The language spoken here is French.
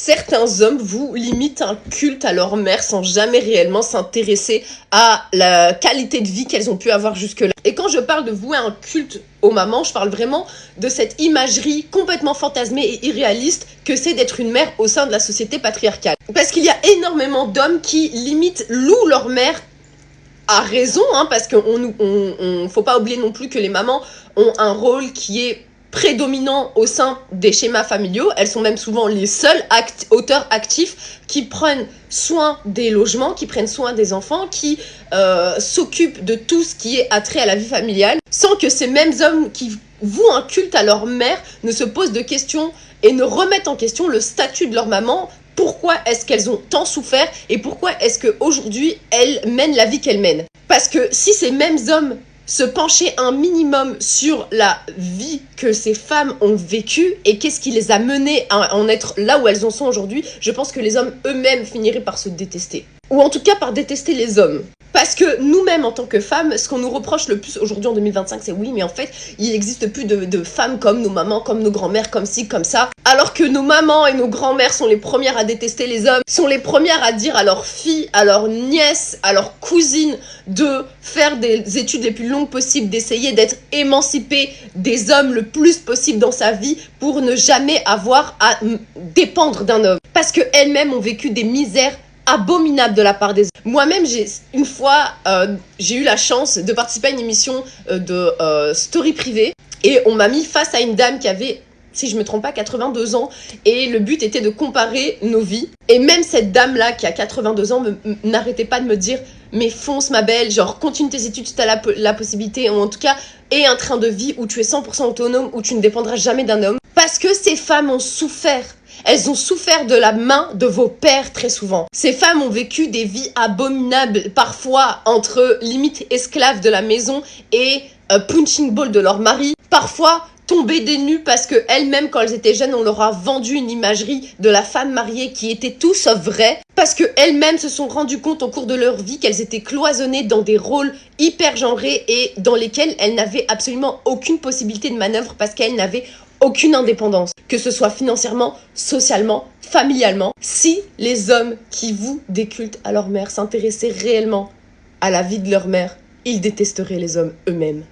certains hommes vouent limite un culte à leur mère sans jamais réellement s'intéresser à la qualité de vie qu'elles ont pu avoir jusque-là. Et quand je parle de vouer un culte aux mamans, je parle vraiment de cette imagerie complètement fantasmée et irréaliste que c'est d'être une mère au sein de la société patriarcale. Parce qu'il y a énormément d'hommes qui limite louent leur mère à raison, parce qu'on faut pas oublier non plus que les mamans ont un rôle qui est prédominant au sein des schémas familiaux. Elles sont même souvent les seuls auteurs actifs qui prennent soin des logements, qui prennent soin des enfants, qui s'occupent de tout ce qui est attrait à la vie familiale, sans que ces mêmes hommes qui vouent un culte à leur mère ne se posent de questions et ne remettent en question le statut de leur maman. Pourquoi est-ce qu'elles ont tant souffert et pourquoi est-ce qu'aujourd'hui elles mènent la vie qu'elles mènent? Parce que si ces mêmes hommes se penchaient un minimum sur la vie que ces femmes ont vécue et qu'est-ce qui les a menées à en être là où elles en sont aujourd'hui, je pense que les hommes eux-mêmes finiraient par se détester. Ou en tout cas par détester les hommes. Parce que nous-mêmes, en tant que femmes, ce qu'on nous reproche le plus aujourd'hui en 2025, c'est oui, mais en fait, il n'existe plus de femmes comme nos mamans, comme nos grand-mères, comme ci, comme ça. Alors que nos mamans et nos grand-mères sont les premières à détester les hommes, sont les premières à dire à leurs filles, à leurs nièces, à leurs cousines de faire des études les plus longues possibles, d'essayer d'être émancipées des hommes le plus possible dans sa vie pour ne jamais avoir à dépendre d'un homme. Parce qu'elles-mêmes ont vécu des misères abominable de la part des hommes. Moi-même, une fois, j'ai eu la chance de participer à une émission de story privée et on m'a mis face à une dame qui avait, si je me trompe pas, 82 ans et le but était de comparer nos vies. Et même cette dame-là qui a 82 ans n'arrêtait pas de me dire « mais fonce ma belle, genre continue tes études si t'as la possibilité, ou en tout cas, aie un train de vie où tu es 100% autonome, où tu ne dépendras jamais d'un homme. » Parce que ces femmes ont souffert. Elles ont souffert de la main de vos pères très souvent. Ces femmes ont vécu des vies abominables, parfois entre limite esclaves de la maison et punching ball de leur mari. Parfois tombées des nues parce que elles-mêmes, quand elles étaient jeunes, on leur a vendu une imagerie de la femme mariée qui était tout sauf vraie. Parce que elles-mêmes se sont rendues compte au cours de leur vie qu'elles étaient cloisonnées dans des rôles hyper genrés et dans lesquels elles n'avaient absolument aucune possibilité de manœuvre parce qu'elles n'avaient aucune indépendance, que ce soit financièrement, socialement, familialement. Si les hommes qui vouent des cultes à leur mère s'intéressaient réellement à la vie de leur mère, ils détesteraient les hommes eux-mêmes.